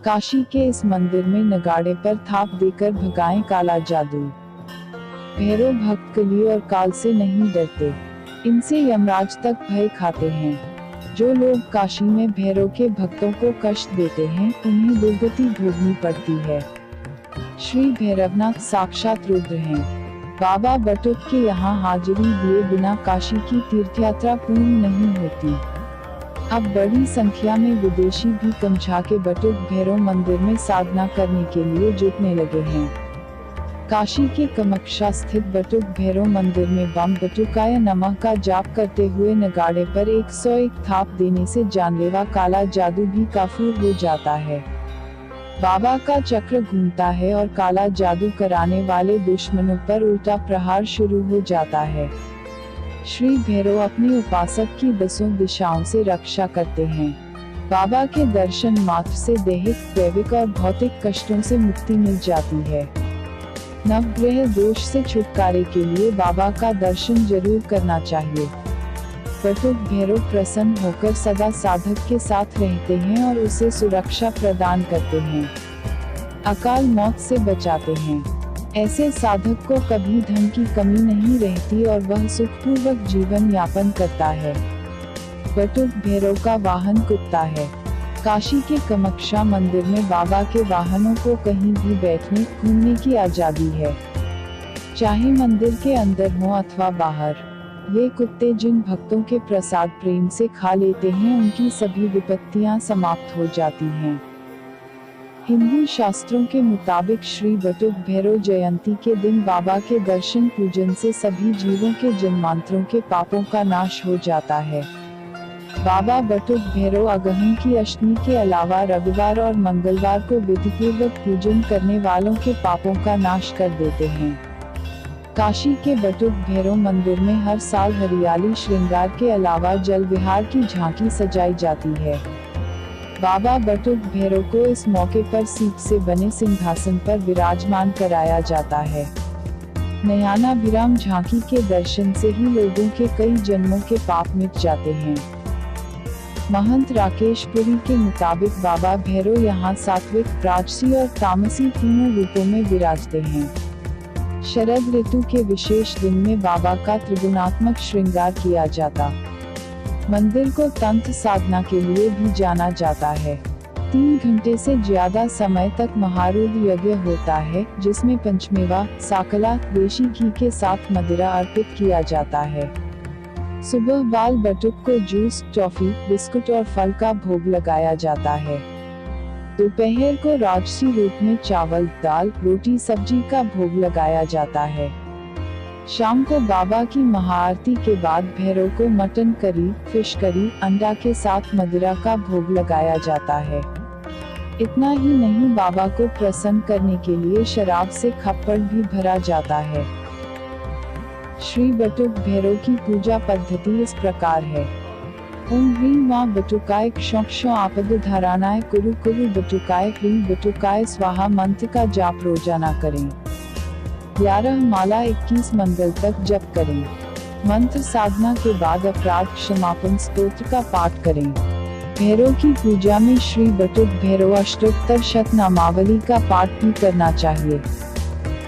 काशी के इस मंदिर में नगाड़े पर थाप देकर भगाएं काला जादू। भैरव भक्त कली और काल से नहीं डरते, इनसे यमराज तक भय खाते हैं। जो लोग काशी में भैरव के भक्तों को कष्ट देते हैं, उन्हें दुर्गति भोगनी पड़ती है। श्री भैरवनाथ साक्षात रुद्र हैं। बाबा बटुक के यहाँ हाजिरी दिए बिना काशी की तीर्थयात्रा पूर्ण नहीं होती। अब बड़ी संख्या में विदेशी भी कमछा के बटुक भैरव मंदिर में साधना करने के लिए जुटने लगे हैं। काशी के कामाख्या स्थित बटुक भैरव मंदिर में बम बटुकाय नमः का जाप करते हुए नगाड़े पर 101 थाप देने से जानलेवा काला जादू भी काफूर हो जाता है। बाबा का चक्र घूमता है और काला जादू कराने वाले दुश्मनों पर उल्टा प्रहार शुरू हो जाता है। श्री भैरव अपने उपासक की 10 दिशाओं से रक्षा करते हैं। बाबा के दर्शन मात्र से दैहिक, दैविक और भौतिक कष्टों से मुक्ति मिल जाती है। नवग्रह दोष से छुटकारे के लिए बाबा का दर्शन जरूर करना चाहिए। बटुक भैरव प्रसन्न होकर सदा साधक के साथ रहते हैं और उसे सुरक्षा प्रदान करते हैं, अकाल मौत से बचाते हैं। ऐसे साधक को कभी धन की कमी नहीं रहती और वह सुखपूर्वक जीवन यापन करता है। बटुक भैरव का वाहन कुत्ता है। काशी के कामाख्या मंदिर में बाबा के वाहनों को कहीं भी बैठने घूमने की आजादी है, चाहे मंदिर के अंदर हो अथवा बाहर। ये कुत्ते जिन भक्तों के प्रसाद प्रेम से खा लेते हैं, उनकी सभी विपत्तियां समाप्त हो जाती हैं। हिंदू शास्त्रों के मुताबिक श्री बटुक भैरव जयंती के दिन बाबा के दर्शन पूजन से सभी जीवों के जन्मांतरों के पापों का नाश हो जाता है। बाबा बटुक भैरव अगहन की अष्टमी के अलावा रविवार और मंगलवार को विधिपूर्वक पूजन करने वालों के पापों का नाश कर देते हैं। काशी के बटुक भैरव मंदिर में हर साल हरियाली श्रृंगार के अलावा जल विहार की झांकी सजाई जाती है। बाबा बटुक भैरव को इस मौके पर सीप से बने सिंहासन पर विराजमान कराया जाता है। नयनाभिराम झांकी के दर्शन से ही लोगों के कई जन्मों के पाप मिट जाते हैं। महंत राकेश पुरी के मुताबिक बाबा भैरव यहाँ सात्विक, राजसी और तामसी तीनों रूपों में विराजते हैं। शरद ऋतु के विशेष दिन में बाबा का त्रिगुणात्मक श्रृंगार किया जाता। मंदिर को तंत्र साधना के लिए भी जाना जाता है। 3 घंटे से ज्यादा समय तक महारूढ़ यज्ञ होता है, जिसमें पंचमेवा, साकला, देशी घी के साथ मदिरा अर्पित किया जाता है। सुबह बाल बटुक को जूस, टॉफी, बिस्कुट और फल का भोग लगाया जाता है। दोपहर को राजसी रूप में चावल, दाल, रोटी, सब्जी का भोग लगाया जाता है। शाम को बाबा की महाआरती के बाद भैरव को मटन करी, फिश करी, अंडा के साथ मदिरा का भोग लगाया जाता है। इतना ही नहीं, बाबा को प्रसन्न करने के लिए शराब से खप्पड़ भी भरा जाता है। श्री बटुक भैरव की पूजा पद्धति इस प्रकार है। ओम ह्रीं मां बटुकाय क्षौं क्षौं आपदुद्धारणाय कुरु कुरु बटुकाय ह्रीं बटुकाय स्वाहा मंत्र का जाप रोजाना करें। 11 माला 21 मंगल तक जप करें। मंत्र साधना के बाद अपराध क्षमापन स्तोत्र का पाठ करें। भैरव की पूजा में श्री बटुक भैरव अष्टोत्तर शतनामावली का पाठ भी करना चाहिए।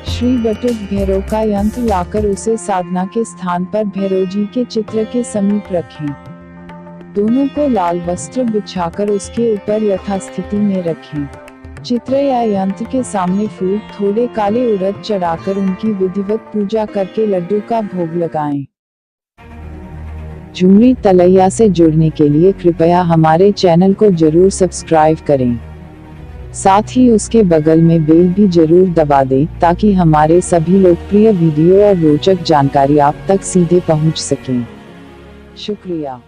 श्री बटुक भैरव का यंत्र लाकर उसे साधना के स्थान पर भैरव जी के चित्र के समीप रखें। दोनों को लाल वस्त्र बिछाकर उसके ऊपर यथास्थिति में रखें। चित्र या यंत्र के सामने फूल, थोड़े काले उड़द चढ़ाकर उनकी विधिवत पूजा करके लड्डू का भोग लगाएं। झुमरी तलैया से जुड़ने के लिए कृपया हमारे चैनल को जरूर सब्सक्राइब करें। साथ ही उसके बगल में बेल भी जरूर दबा दें, ताकि हमारे सभी लोकप्रिय वीडियो और रोचक जानकारी आप तक सीधे पहुंच सकें। शुक्रिया।